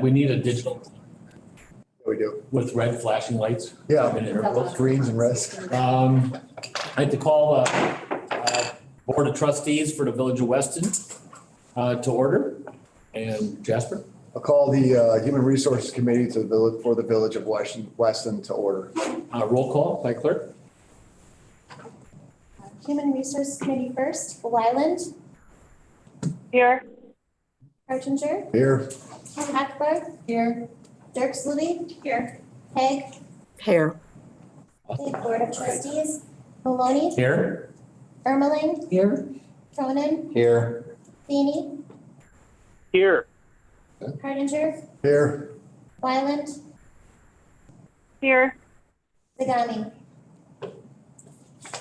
We need a digital We do. with red flashing lights. Yeah, In intervals. greens and reds. I'd like to call Board of Trustees for the Village of Weston to order. And Jasper? I'll call the Human Resources Committee to the village, for the Village of Weston to order. Roll call by clerk. Human Resources Committee first, Wyland, Here. Hartinger, Here. Hackberg. Here. Dirk Slivy. Here. Haig. Here. Okay, Board of Trustees, Maloney, Here. Ermeling, Here. Cronin, Here. Feeny, Here. Hartinger, Here. Wyland, Here. Zagami.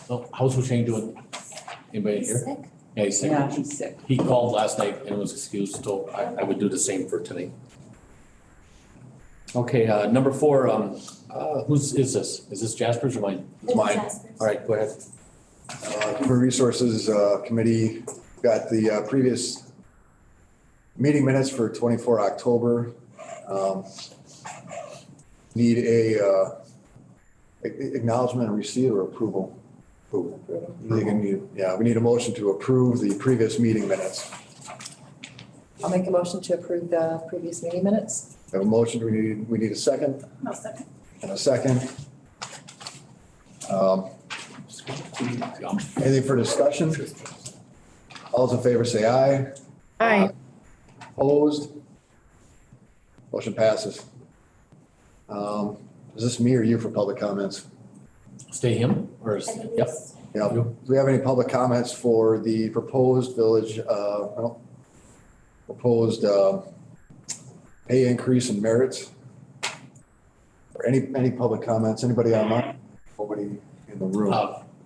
So how's Hushain doing? Anybody He's here? sick. Yeah, he's sick. Yeah, he's sick. He called last night and was excused, so I would do the same for today. Okay, number 4, whose is this? Is this Jasper's or mine? It's mine. Jaspers. All right, go ahead. Human Resources Committee got the previous meeting minutes for 24 October. Need a acknowledgement and receipt or approval? Yeah, we need a motion to approve the previous meeting minutes. I'll make a motion to approve the previous meeting minutes. Have a motion, we need a second I'll second. and a second. Anything for discussion? All those in favor say aye. Aye. Opposed? Motion passes. Is this me or you for public comments? Stay him or is, I think yep. it's- Yeah, do we have any public comments for the proposed village, proposed pay increase in merits? Or any public comments, anybody online? Nobody in the room?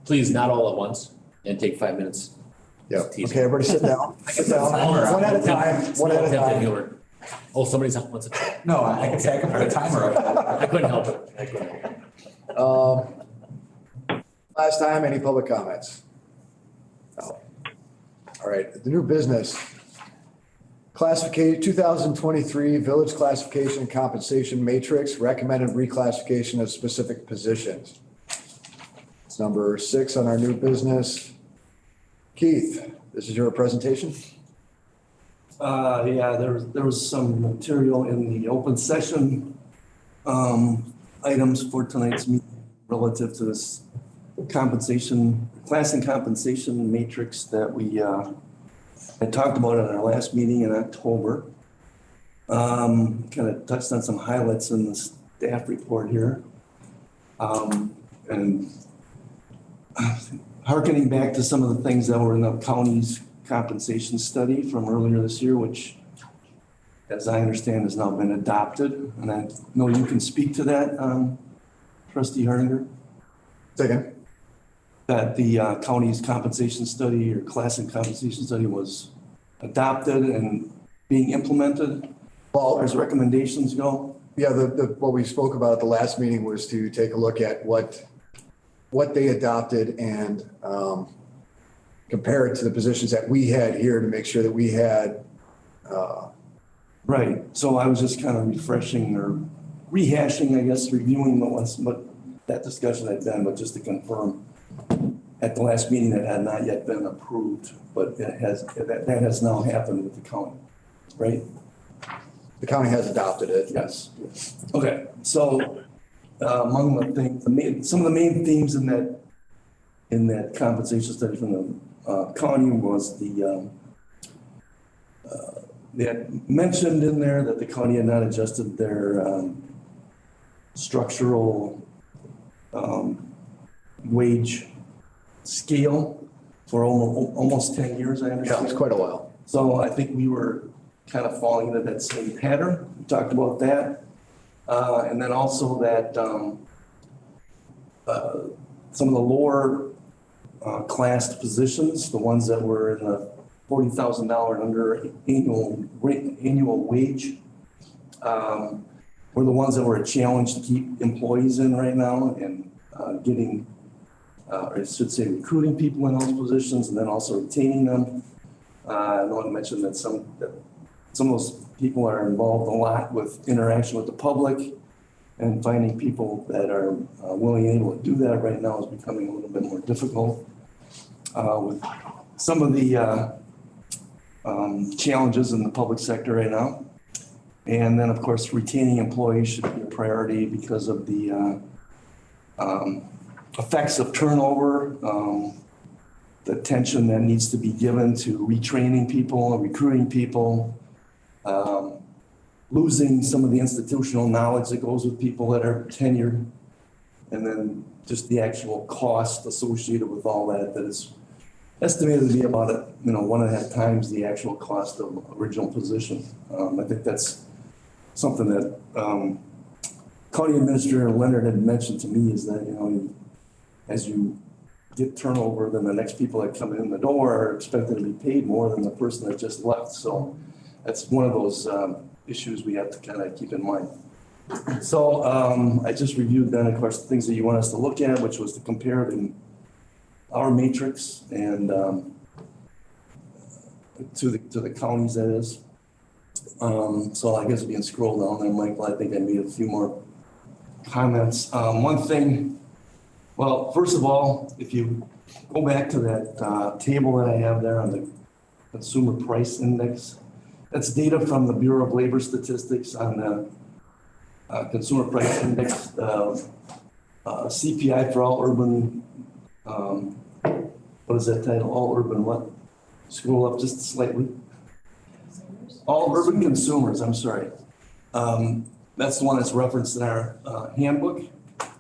Please, not all at once and take 5 minutes. Yeah, tease. okay, everybody sit down, sit down, one at a time, one at a time. Oh, somebody's on, what's it? No, I can say I can put a timer up. I couldn't help it. I couldn't help it. Last time, any public comments? No. All right, the new business. Classification, 2023 Village Classification and Compensation Matrix, recommended reclassification of specific positions. It's number 6 on our new business. Keith, this is your presentation? Yeah, there was some material in the open session items for tonight's meeting relative to this compensation, class and compensation matrix that we had talked about at our last meeting in October. Kind of touched on some highlights in the staff report here. And hearkening back to some of the things that were in the county's compensation study from earlier this year, which, as I understand, has now been adopted. And I know you can speak to that, Trustee Hardinger, Second. that the county's compensation study or class and compensation study was adopted and being implemented Well, as recommendations go. yeah, what we spoke about at the last meeting was to take a look at what they adopted and compare it to the positions that we had here to make sure that we had, Right. So I was just kind of refreshing or rehashing, I guess, reviewing what that discussion had been, but just to confirm at the last meeting that had not yet been approved, but that has now happened with the county, right? the county has adopted it. Yes. Okay, so among the things, some of the main themes in that compensation study from the county was they had mentioned in there that the county had not adjusted their structural wage scale for almost 10 years, I Yeah, understand. it's quite a while. So I think we were kind of falling into that same pattern. We talked about that. And then also that some of the lower classed positions, the ones that were in the $40,000 under annual wage, were the ones that were a challenge to keep employees in right now and getting, or I should say, recruiting people in those positions and then also retaining them. I know I mentioned that some of those people are involved a lot with interaction with the public, and finding people that are willing and able to do that right now is becoming a little bit more difficult. With some of the challenges in the public sector right now. And then, of course, retaining employees should be a priority because of the effects of turnover, the attention that needs to be given to retraining people, recruiting people, losing some of the institutional knowledge that goes with people that are tenured, and then just the actual cost associated with all that is estimated to be about 1.5 times the actual cost of original position. I think that's something that County Administrator Leonard had mentioned to me, is that, as you get turnover, then the next people that come in the door are expected to be paid more than the person that just left. So that's one of those issues we have to kind of keep in mind. So I just reviewed then, of course, the things that you want us to look at, which was to compare our matrix and to the counties, that is. So I guess we can scroll down there, Michael. I think I made a few more comments. One thing, well, first of all, if you go back to that table that I have there on the Consumer Price Index, that's data from the Bureau of Labor Statistics on the Consumer Price Index, CPI for all urban, what is that title? All urban what? Scroll up just slightly. All urban consumers, I'm sorry. That's the one that's referenced in our handbook.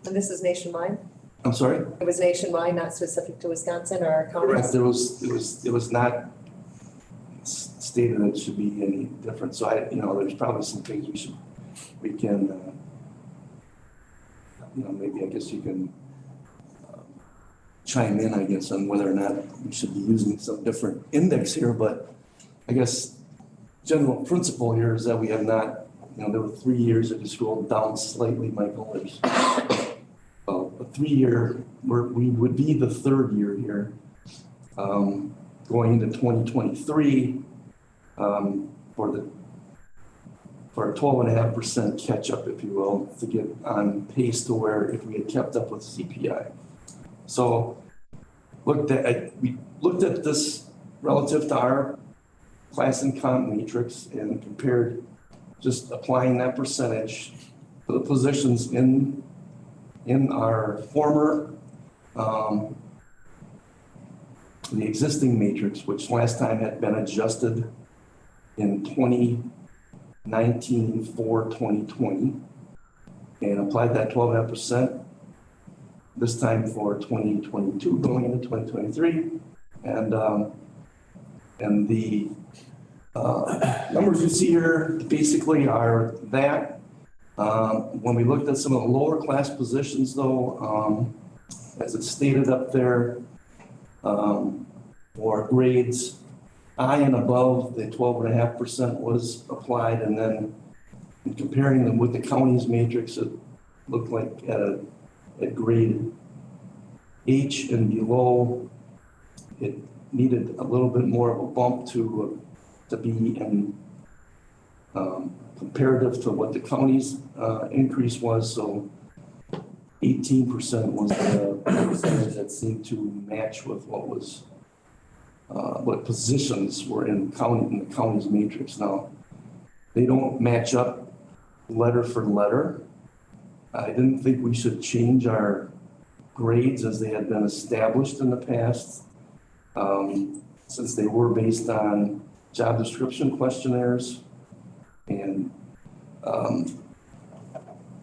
And this is nationwide? I'm sorry? It was nationwide, not specific to Wisconsin or our counties? Correct. It was not stated that it should be any different. So there's probably some things we can, maybe I guess you can chime in, I guess, on whether or not we should be using some different index here. But I guess general principle here is that we have not, there were 3 years, if you scroll down slightly, Michael, there's a 3-year, we would be the 3rd year here, going into 2023, for a 12.5% catch up, if you will, to get on pace to where if we had kept up with CPI. So we looked at this relative to our class and comp matrix and compared just applying that percentage to the positions in our former, the existing matrix, which last time had been adjusted in 2019 for 2020, and applied that 12.5% this time for 2022 going into 2023. And the numbers you see here basically are that. When we looked at some of the lower class positions though, as it's stated up there, for grades I and above, the 12.5% was applied, and then in comparing them with the county's matrix, it looked like at grade H and below, it needed a little bit more of a bump to be in comparative to what the county's increase was. So 18% was the percentage that seemed to match with what positions were in the county's matrix. Now, they don't match up letter for letter. I didn't think we should change our grades as they had been established in the past, since they were based on job description questionnaires, and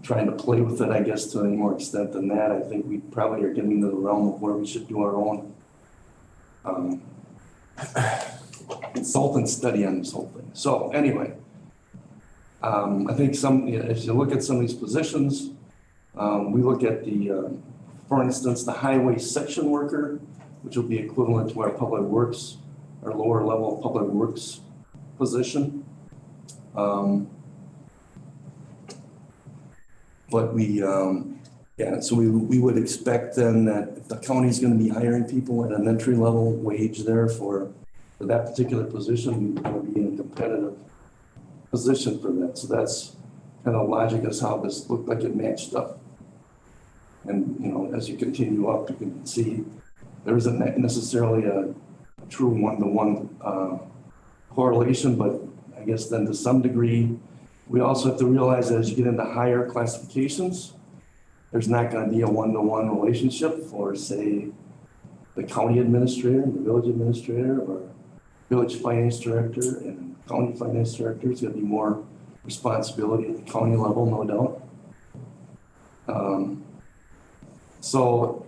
trying to play with it, I guess, to any more extent than that. I think we probably are getting into the realm of where we should do our own consultant study on this whole thing. So anyway, I think if you look at some of these positions, we look at for instance, the highway section worker, which will be equivalent to our public works, our lower level public works position. But so we would expect then that if the county's going to be hiring people at an entry level wage there for that particular position, we want to be in a competitive position for that. So that's kind of logic as how this looked like it matched up. And, you know, as you continue up, you can see there isn't necessarily a true one-to-one correlation, but I guess then to some degree, we also have to realize that as you get into higher classifications, there's not going to be a one-to-one relationship for, say, the county administrator and the village administrator or village finance director and county finance director. It's going to be more responsibility at the county level, no doubt. So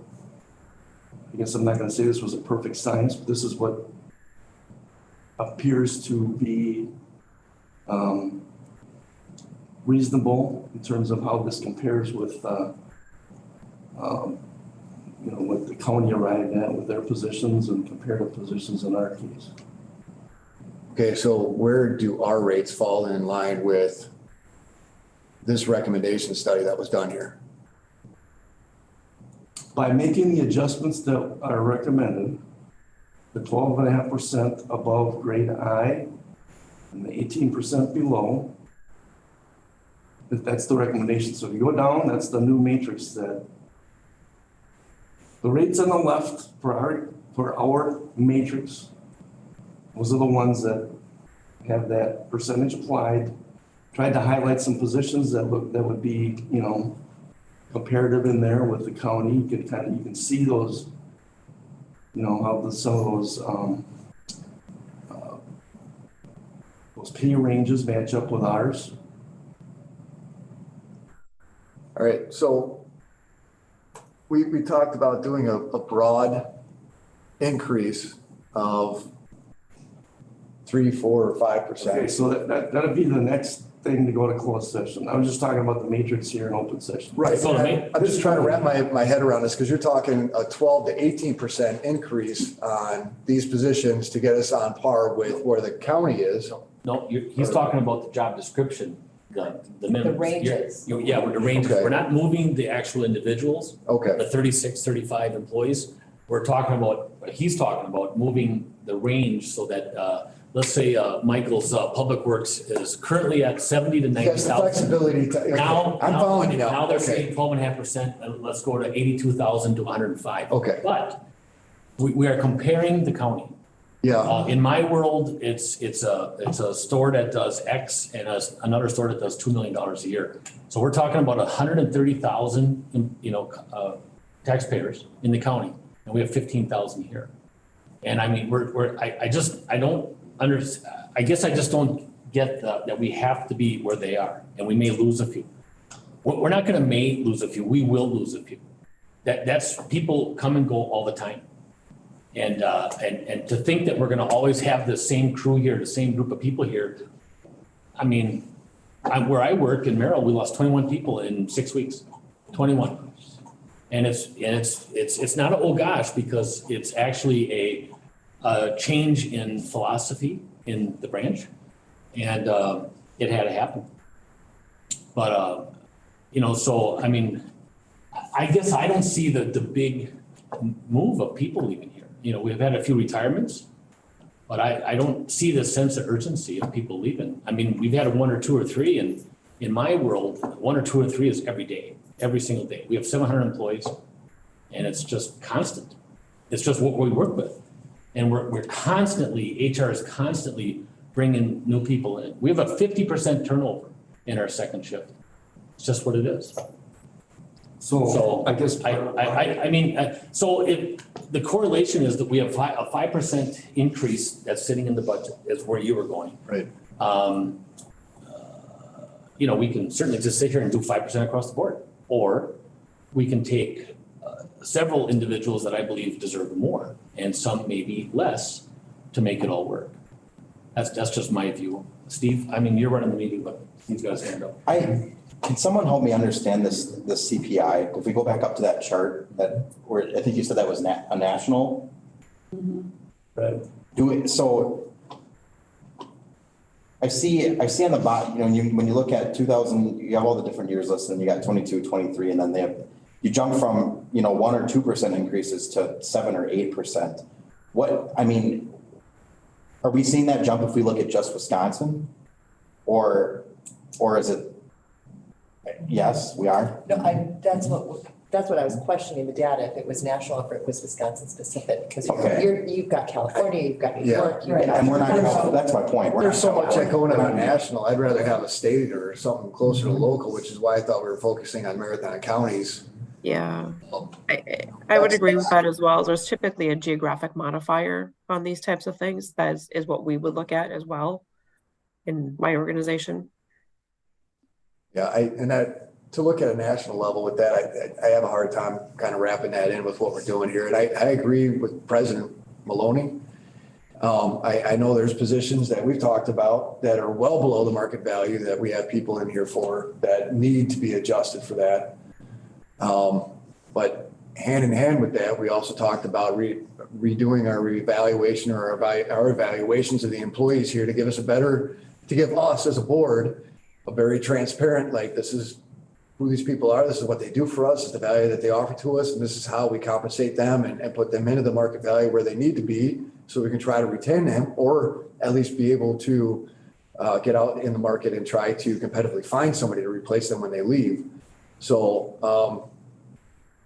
I guess I'm not going to say this was a perfect science, but this is what appears to be reasonable in terms of how this compares with you know, what the county arrived at with their positions and comparative positions in our case. Okay, so where do our rates fall in line with this recommendation study that was done here? By making the adjustments that are recommended, the 12.5% above grade I and the 18% below, that's the recommendation. So if you go down, that's the new matrix that the rates on the left for our matrix, those are the ones that have that percentage applied. Tried to highlight some positions that would be, you know, comparative in there with the county. You can see those, you know, how some of those pay ranges match up with ours. All right, so we talked about doing a broad increase of 3, 4, or 5%. Okay, so that'd be the next thing to go to closed session. I was just talking about the matrix here in open session. Right, So I'm just trying to wrap my head around this because you're talking a 12 to 18% increase on these positions to get us on par with where the county is. No, he's talking about the job description, the minimums. The ranges. Yeah, with the ranges. Okay. We're not moving the actual individuals, Okay, the 36, 35 employees. We're talking about, he's talking about moving the range so that, let's say, Michael's Public Works is currently at 70 to he has the 90,000. flexibility to, okay, Now, I'm following you now. Now they're Okay. saying 12.5%, and let's go to 82,000 to 105. Okay. But we are comparing the county. Yeah, In my world, it's a store that does X and another store that does $2 million a year. So we're talking about 130,000, you know, taxpayers in the county, and we have 15,000 here. And I mean, I don't understand. I guess I just don't get that we have to be where they are, and we may lose a few. We're not gonna lose a few, we will lose a few. That's, people come and go all the time. And to think that we're gonna always have the same crew here, the same group of people here. I mean, where I work in Merrill, we lost 21 people in 6 weeks, 21. And it's not a, oh gosh, because it's actually a change in philosophy in the branch. And it had to happen. But, you know, so, I mean, I guess I don't see the big move of people leaving here. You know, we've had a few retirements, but I don't see the sense of urgency of people leaving. I mean, we've had 1 or 2 or 3, and in my world, 1 or 2 or 3 is every day, every single day. We have 700 employees, and it's just constant. It's just what we work with. And we're constantly, HR is constantly bringing new people in. We have a 50% turnover in our second shift. It's just what it is. So I guess. I mean, so the correlation is that we have a 5% increase that's sitting in the budget is where you were going. right. You know, we can certainly just sit here and do 5% across the board, or we can take several individuals that I believe deserve more and some maybe less to make it all work. That's just my view. Steve, I mean, you're running the meeting, but Steve's got his hand up. Can someone help me understand this CPI? If we go back up to that chart where I think you said that was a national. Right. So I see on the bottom, you know, when you look at 2000, you have all the different years listed, and you got 22, 23, and then you jump from, you know, 1 or 2% increases to 7 or 8%. What, I mean, are we seeing that jump if we look at just Wisconsin? Or is it? Yes, we are. No, that's what I was questioning, the data, if it was national, if it was Wisconsin specific, because Okay. you've got California, you've got New Yeah. York, you've Right. got. And we're not, that's my point. We're There's not so much that going on California. national. I'd rather have a state or something closer to local, which is why I thought we were focusing on Marathon counties. Yeah, I would agree with that as well. There's typically a geographic modifier on these types of things. That is what we would look at as well in my organization. Yeah, to look at a national level with that, I have a hard time kind of wrapping that in with what we're doing here. And I agree with President Maloney. I know there's positions that we've talked about that are well below the market value that we have people in here for that need to be adjusted for that. But hand in hand with that, we also talked about redoing our reevaluation or our evaluations of the employees here to give us to give us as a board a very transparent, like, this is who these people are, this is what they do for us, this is the value that they offer to us, and this is how we compensate them and put them into the market value where they need to be so we can try to retain them or at least be able to get out in the market and try to competitively find somebody to replace them when they leave. So,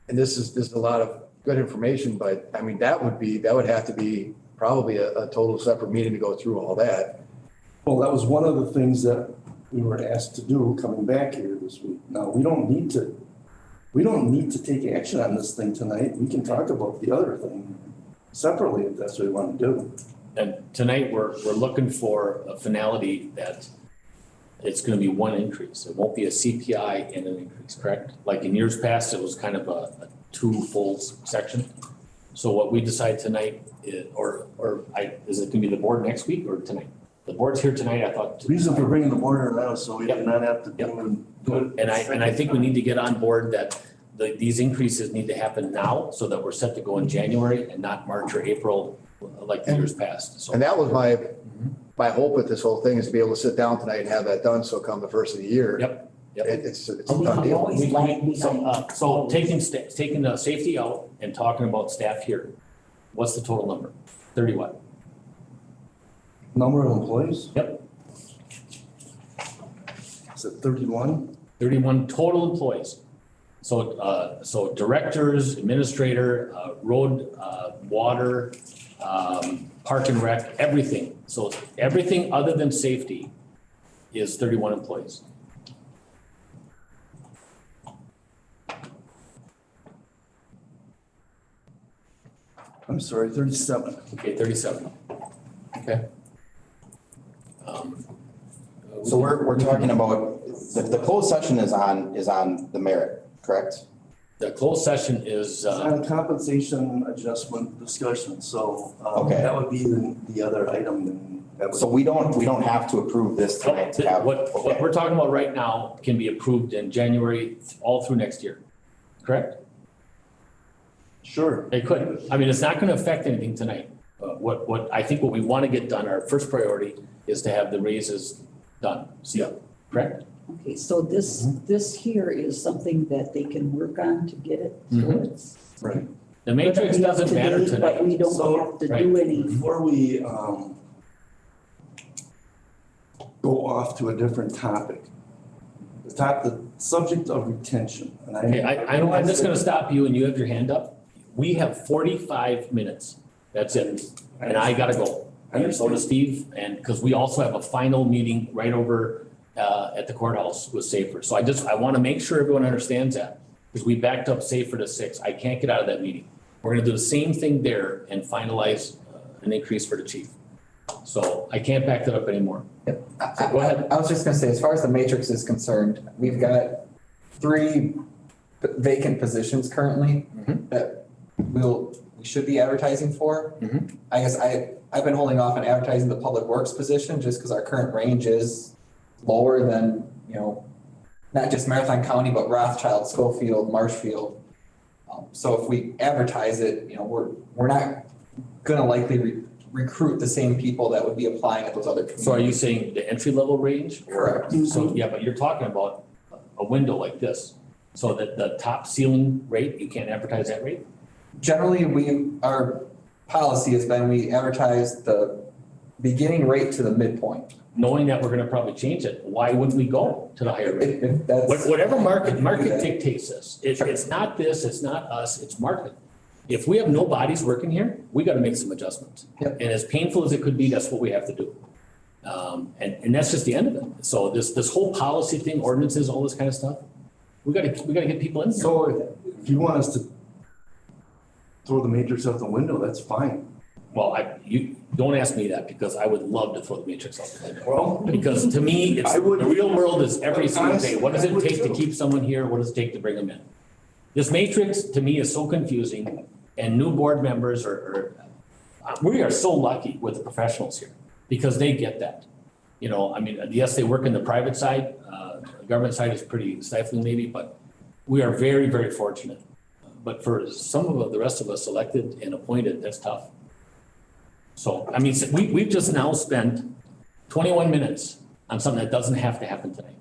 and this is a lot of good information, but I mean, that would have to be probably a total separate meeting to go through all that. Well, that was one of the things that we were asked to do coming back here this week. Now, we don't need to take action on this thing tonight. We can talk about the other thing separately if that's what we want to do. And tonight, we're looking for a finality that it's gonna be one increase. It won't be a CPI and an increase, correct? Like in years past, it was kind of a two-fold section. So what we decide tonight is, is it gonna be the board next week or tonight? The board's here tonight, I thought. Reason for bringing the board around so we do Yep. not have to Yep. do it. And I think we need to get on board that these increases need to happen now so that we're set to go in January and not March or April like the years past. So And that was my hope with this whole thing is to be able to sit down tonight and have that done. So come the first of the year. Yep. It's a We done can deal. always lag behind. So taking the safety out and talking about staff here, what's the total number? 30 what? Number of employees? Yep. Is it 31? 31 total employees. So directors, administrator, road, water, park and rec, everything. So everything other than safety is 31 employees. I'm sorry, 37. Okay, 37. Okay. So we're talking about, the closed session is on the merit, correct? The closed session is, It's on a compensation adjustment discussion, so Okay. that would be the other item. And that So would, we don't have to approve this tonight to have. what we're talking about right now can be approved in January all through next year, correct? sure. It could. I mean, it's not gonna affect anything tonight. I think what we wanna get done, our first priority is to have the raises done, correct? Okay, so this here is something that they can work on to get it, so Mhm. it's. Right. The matrix gonna be up doesn't to matter date, But we tonight. don't So, have to right. do any. Before we go off to a different topic, the subject of retention. And Okay, I'm just gonna stop you and you have your hand up. We have 45 minutes. That's it. And I gotta go. And so does Steve, and because we also have a final meeting right over at the courthouse with Safer. So I want to make sure everyone understands that because we backed up Safer to 6. I can't get out of that meeting. We're gonna do the same thing there and finalize an increase for the chief. So I can't back that up anymore. Yep. So go ahead. I was just gonna say, as far as the matrix is concerned, we've got 3 vacant positions currently Mhm. that we should be advertising for. Mhm. I guess I've been holding off on advertising the public works position just because our current range is lower than, not just Marathon County, but Rothschild, Schofield, Marshfield. So if we advertise it, we're not gonna likely recruit the same people that would be applying at those other communities. So are you saying the entry level range? Correct. So, yeah, but you're talking about a window like this. So that the top ceiling rate, you can't advertise that rate? Generally, our policy has been we advertise the beginning rate to the midpoint. knowing that we're gonna probably change it, why wouldn't we go to the higher rate? If that's. Whatever market dictates this, it's not this, it's not us, it's market. If we have no bodies working here, we gotta make some adjustments. Yep. And as painful as it could be, that's what we have to do. And that's just the end of it. So this whole policy thing, ordinances, all this kind of stuff, we gotta get people in here. So if you want us to throw the matrix out the window, that's fine. Well, you don't ask me that because I would love to throw the matrix out the window. Well, Because to me, it's, I would- the real world is every single day. What does I it would take to too. keep someone here? What does it take to bring them in? This matrix, to me, is so confusing, and new board members we are so lucky with the professionals here because they get that. You know, I mean, yes, they work in the private side, the government side is pretty stifling maybe, but we are very, very fortunate. But for some of the rest of us elected and appointed, that's tough. So, I mean, we've just now spent 21 minutes on something that doesn't have to happen tonight.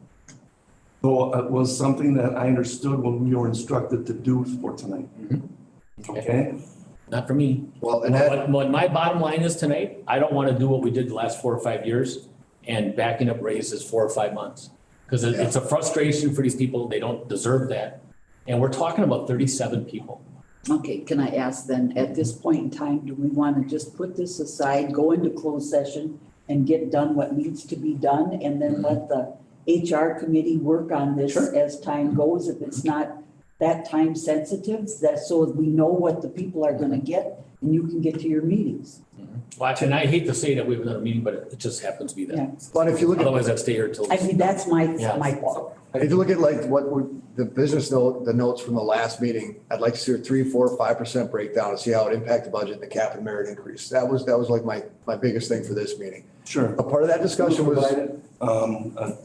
So it was something that I understood when we were instructed to do for tonight. Okay? Not for me. Well, and that, What my bottom line is tonight, I don't want to do what we did the last 4 or 5 years and backing up raises 4 or 5 months. Because it's a frustration for these people. They don't deserve that. And we're talking about 37 people. Okay, can I ask then, at this point in time, do we want to just put this aside, go into closed session and get done what needs to be done, and then let the HR committee work on this Sure. as time goes, if it's not that time sensitive, that so we know what the people are gonna get and you can get to your meetings? Well, and I hate to say that we have another meeting, but it just happens to be Yeah. that. but if you look at, Otherwise, I'd stay here till. I mean, that's my Yeah. fault. if you look at like the business note, the notes from the last meeting, I'd like to see a 3, 4, 5% breakdown and see how it impacted the budget and the cap and merit increase. That was like my biggest thing for this meeting. Sure. A part of that discussion was. Provided,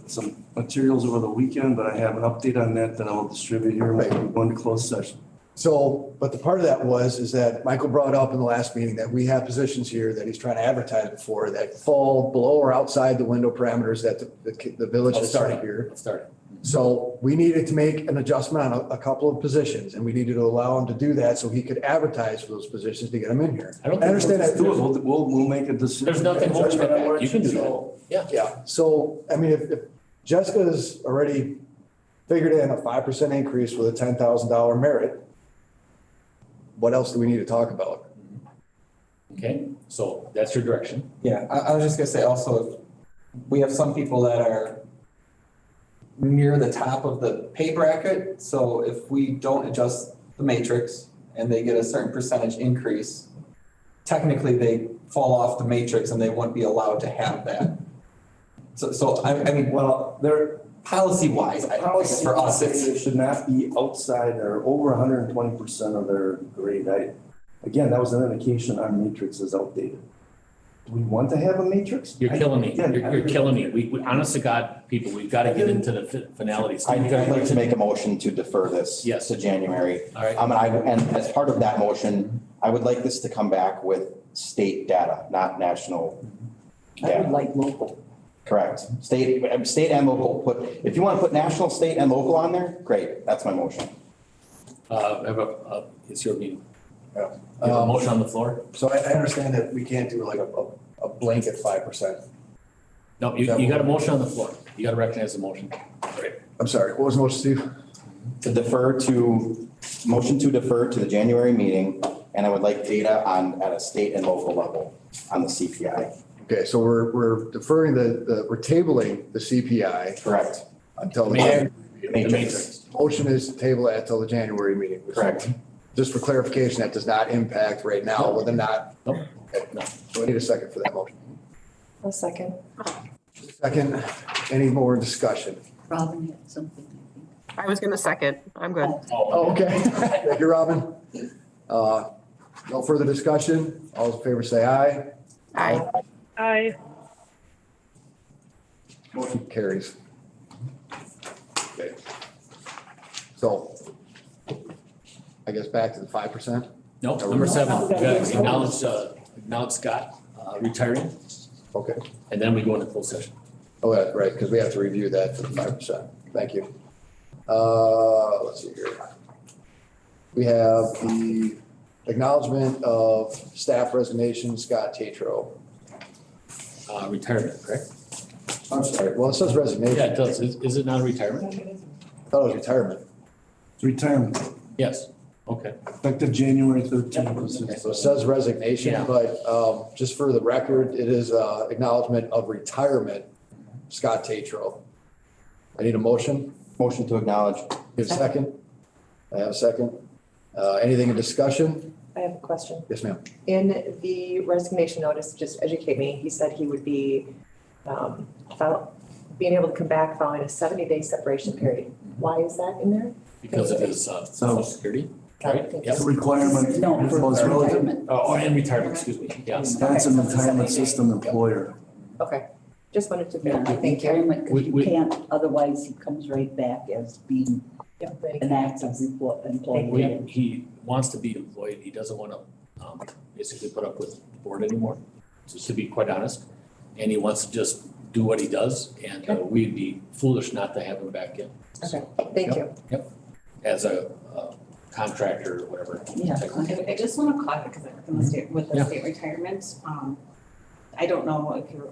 some materials over the weekend, but I have an update on that that I'll distribute here when we go into closed session. So, but the part of that is that Michael brought up in the last meeting that we have positions here that he's trying to advertise for that fall below or outside the window parameters that the village has started here. Let's start. So we needed to make an adjustment on a couple of positions and we needed to allow him to do that so he could advertise for those positions to get them in here. I don't I think understand Let's that. do it. We'll make a decision. There's nothing holding it back. You can do that. So, Yeah. yeah, so, I mean, if Jessica's already figured in a 5% increase with a $10,000 merit, what else do we need to talk about? Okay, so that's your direction. Yeah, I was just gonna say also, we have some people that are near the top of the pay bracket, so if we don't adjust the matrix and they get a certain percentage increase, technically they fall off the matrix and they wouldn't be allowed to have that. So I mean, Well, there, policy wise, I guess for us, it's. It should not be outside or over 120% of their grade. Again, that was an indication our matrix is outdated. Do we want to have a matrix? You're killing me. Again, You're killing me. We honest to God, people, we've got to get into the finalities. I'd like to make a motion to defer this Yes. to January. All right. And as part of that motion, I would like this to come back with state data, not national I would data. like local. Correct. State and local. If you want to put national, state and local on there, great. That's my motion. It's your meeting. Yeah. You have a motion on the floor? So I understand that we can't do like a blanket 5%. No, you got a motion on the floor. You got to recognize the motion. Great. I'm sorry, what was the motion, Steve? Motion to defer to the January meeting, and I would like data at a state and local level on the CPI. Okay, so we're deferring we're tabling the CPI Correct. until the Man. The The matrix. motion is to table it until the January meeting. Correct. Just for clarification, that does not impact right now, whether or not. Nope. Okay, No. So I need a second for that motion. A second. Second, any more discussion? Robin had something, I think. I was gonna second. I'm good. Oh, okay. Thank you, Robin. No further discussion. All those in favor say aye. Aye. Aye. Motion carries. Okay. So I guess back to the 5%. No, number 7, we got to acknowledge Scott retiring, Okay. and then we go into full session. Oh, that's right, because we have to review that for the 5%. Thank you. Let's see here. We have the acknowledgement of staff resignation, Scott Tatro. Retirement, correct? I'm sorry, well, it says resignation. Yeah, it does. Is it not a retirement? I thought it was retirement. It's retirement, Yes. Okay. effective January 13th. Okay, so it says resignation, Yeah. but just for the record, it is acknowledgement of retirement, Scott Tatro. I need a motion. Motion to acknowledge. Give a second. I have a second. Anything in discussion? I have a question. Yes, ma'am. In the resignation notice, just educate me, he said he would be being able to come back following a 70-day separation period. Why is that in there? Because of his social security, right? Thank Yep. It's a requirement. No, for Most relative. retirement. Oh, and retirement, excuse me. Yes. Wisconsin retirement system employer. Okay, just wanted to Yeah, verify. Thank you. retirement, because you We- can't, otherwise he comes right back as being an active employee. He wants to be employed. He doesn't want to basically put up with the board anymore, just to be quite honest. And he wants to just do what he does, and we'd be foolish not to have him back in. Okay, thank you. As a contractor or whatever. Yeah. I just want to clarify, because I work in the state, with the Yeah. state retirement, I don't know if you're,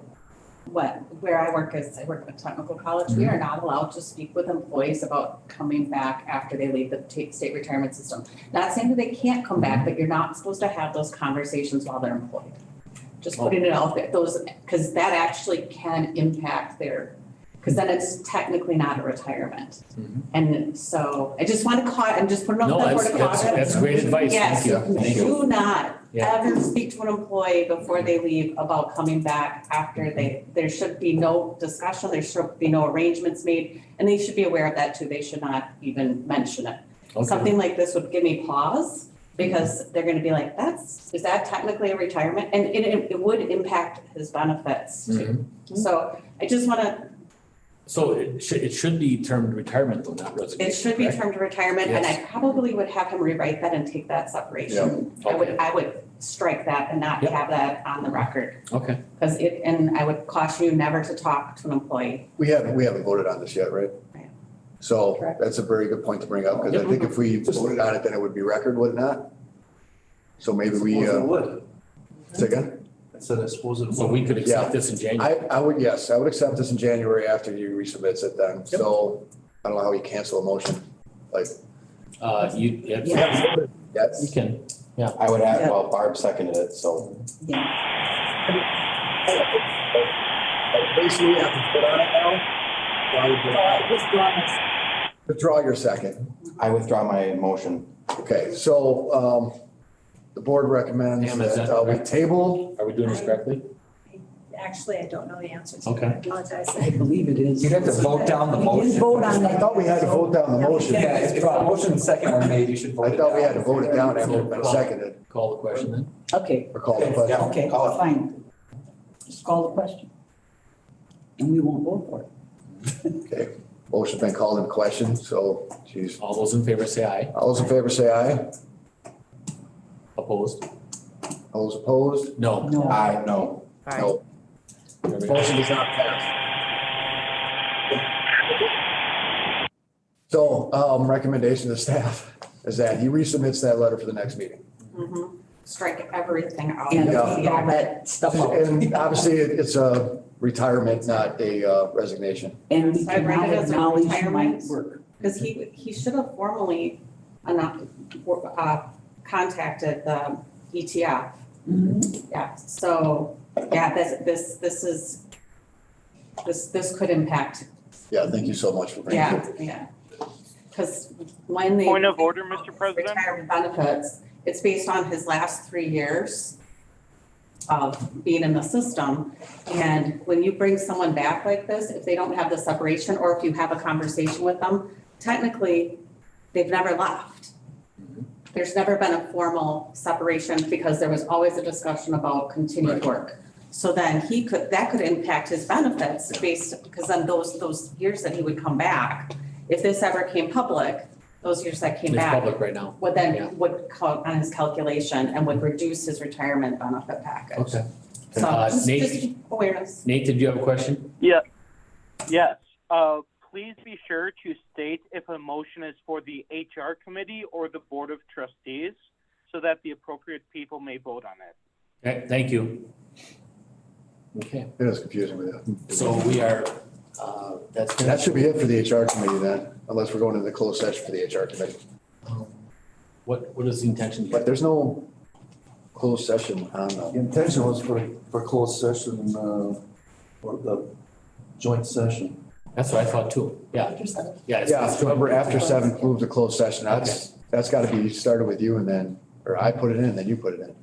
where I work is, I work at a technical college, we are not allowed to speak with employees about coming back after they leave the state retirement system. Not saying that they can't come back, but you're not supposed to have those conversations while they're employed. Just putting it out there, because that actually can impact because then it's technically not a retirement. Mhm. And so I just want to I'm just putting No, out that that's, word of caution. that's great advice. Yes, Thank you. Thank you. do not Yeah. ever speak to an employee before they leave about coming back after there should be no discussion, there should be no arrangements made, and they should be aware of that too. They should not even mention it. Okay. Something like this would give me pause, because they're gonna be like, is that technically a retirement? And it would impact his benefits too. Mhm. So I just wanna, So it should be termed retirement though, not resignation. it should be correct? termed retirement, and I Yes. probably would have him rewrite that and take that separation. Okay. I would strike that and not Yep. have that on the record. Okay. Because and I would caution you never to talk to an employee. We haven't voted on this yet, right? Right. So Correct. that's a very good point to bring up, because I think if we voted on it, then it would be record, would it not? So maybe we, Suppose it would. say again? I said I suppose it would. So we could accept this in January. I would, yes, I would accept this in January after you resubmits it then. So I don't know how you cancel a motion. Like, You yes, can, I would add, well, Barb seconded it, so. Yeah. basically you have to put on it now. So I would withdraw your second. I withdraw my motion. Okay, so the board recommends Pam, is that that we correct? table. are we doing this correctly? Actually, I don't know the answers. Okay. I apologize. I believe it is. You'd have to vote down the You motion. didn't vote on I that. thought we had to vote down the motion. Yeah, if a motion second were made, you should vote I it thought we down. had to vote it down after it's been seconded, Call the question then? Okay, or call the Yeah. question. okay, Call it. fine. Just call the question. And we won't vote for it. Okay, motion's been called in question, so, geez. All those in favor say aye. All those in favor say aye. Opposed? All those opposed? No. No. Aye, no. No. Motion does not pass. So, recommendation to staff is that he resubmits that letter for the next meeting. Mhm. Strike everything out. And Yeah. take all that stuff out. And obviously, it's a retirement, not a resignation. And we So I'd write cannot it as a acknowledge my retirement. work. Because he should have formally contacted the ETF. Yeah, so, yeah, this could impact, Yeah, thank you so much for bringing it. yeah. Because when they. Point of order, Mr. President? Retirement benefits, it's based on his last 3 years of being in the system. And when you bring someone back like this, if they don't have the separation, or if you have a conversation with them, technically, they've never left. There's never been a formal separation, because there was always a discussion about continued Right. work. So then that could impact his benefits because then those years that he would come back, if this ever came public, those years that came It's back public right now. would Yeah. then, would count on his calculation and would reduce his retirement benefit package. Okay. So just Nate, awareness. Nate, did you have a question? Yes. Please be sure to state if a motion is for the HR committee or the board of trustees, so that the appropriate people may vote on it. Okay, thank you. Okay, It was confusing with you. so we are, that's. That should be it for the HR committee then, unless we're going into the closed session for the HR committee. What is the intention here? But there's no closed session on The the, intention was for closed session, or the joint session. That's what I thought too. Yeah, After 7. yeah. yeah, remember after 7, move to closed session. That's got to be started with you and then, or I put it in, then you put it in.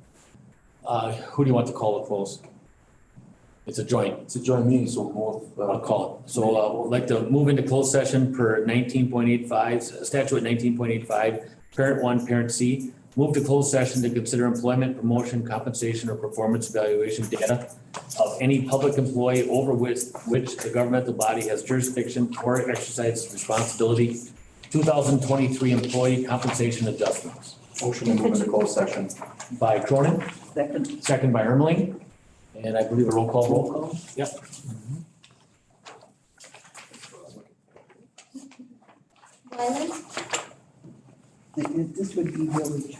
Who do you want to call the close? It's a joint. It's a joint meeting, so both, I'll call it. So we'd like to move into closed session per 19.85, statute 19.85, parent 1, parent C. Move to closed session to consider employment, promotion, compensation, or performance evaluation data of any public employee over which the governmental body has jurisdiction or exercises responsibility. 2023 employee compensation adjustments. Motion to move into closed session. By Cronin, Second. second by Ermeling, and I believe a roll call. Yep. Wyland, This would be village.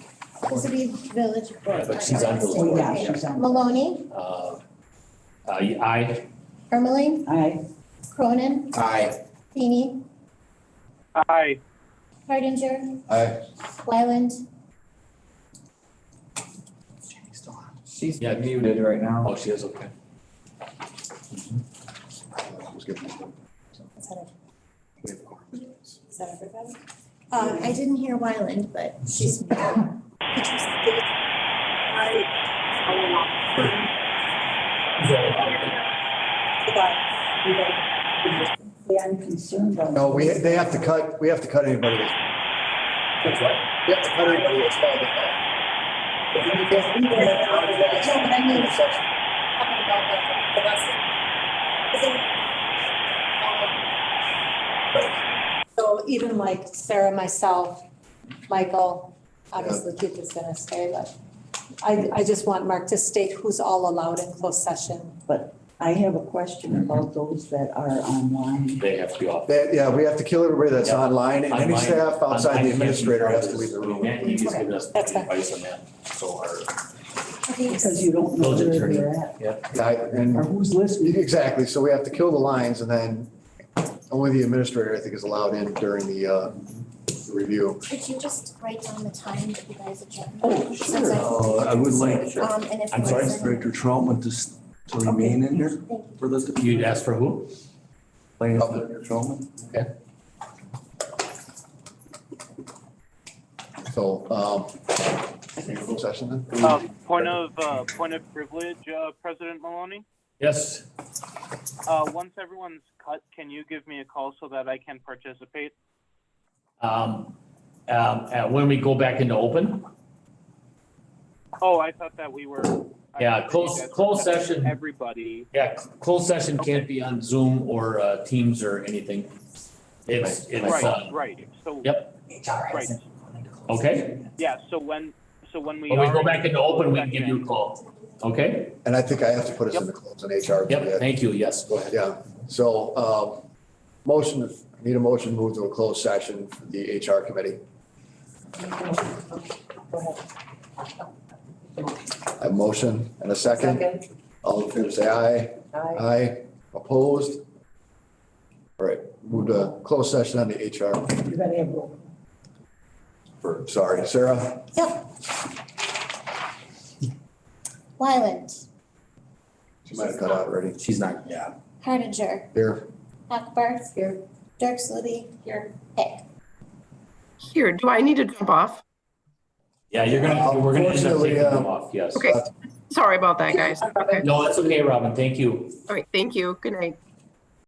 this would be village board. Yeah, but she's on village Oh, board. yeah, she's on. Maloney, Aye. Ermeling, Aye. Cronin, Aye. Feeny, Aye. Hardinger, Aye. Wyland, She's Yeah. muted right now. Oh, she is, okay. Who's giving this one? Is that everybody? I didn't hear Wyland, but she's. Could you state- Yeah, I'm concerned about. No, they have to cut, we have to cut anybody that's. That's right. We have to cut anybody that's called it. No, but I mean, talking about the Weston. So even like Sarah, myself, Michael, obviously Keith is gonna stay, but I just want Mark to state who's all allowed in closed session. But I have a question about those that are online. They have to be off. Yeah, we have to kill everybody that's Yeah. online and any Online- staff outside online the can't be administrator part of has to this. leave the room. Matt, he's giving us That's fine. advice on that, so our. Because you don't know Village where attorney. they're at. Yeah, and Or who's listening. exactly, so we have to kill the lines and then only the administrator, I think, is allowed in during the review. Could you just write down the time that you guys adjourned? Oh, Since I would like And if I'm sorry? there's any- Director Troutman to remain in here Thank you. for the. You'd ask for who? Finance Director Troutman. So, closed session then? Point of privilege, President Maloney. Yes, Once everyone's cut, can you give me a call so that I can participate? when we go back into open, Oh, I thought that we were. Yeah, closed session. Everybody. closed session can't be on Zoom or Teams or anything. It's, Right, so. Yep. Right, Okay, yeah, so when we when we are. go back into open, we can closed give you a call. Okay? And I think I have to put us in the close on HR. Yep, thank you, yes, go ahead. Yeah, so, motion, need a motion to move to a closed session for the HR committee. Go ahead. I have a motion and a second. Second. All in favor, say aye. Aye. Aye. Opposed? All right, move to closed session on the HR. You gotta have roll. Sorry, Sarah? Yep. Wyland, She might have cut out already. She's not, yeah. Hardinger, Here. Akbar. Here. Dirk Sludy. Here. Hick. Here, do I need to jump off? Yeah, we're gonna end up Unfortunately, taking them off, yes. Okay. Sorry about that, guys. Okay. No, that's okay, Robin, thank you. All right, thank you. Good night.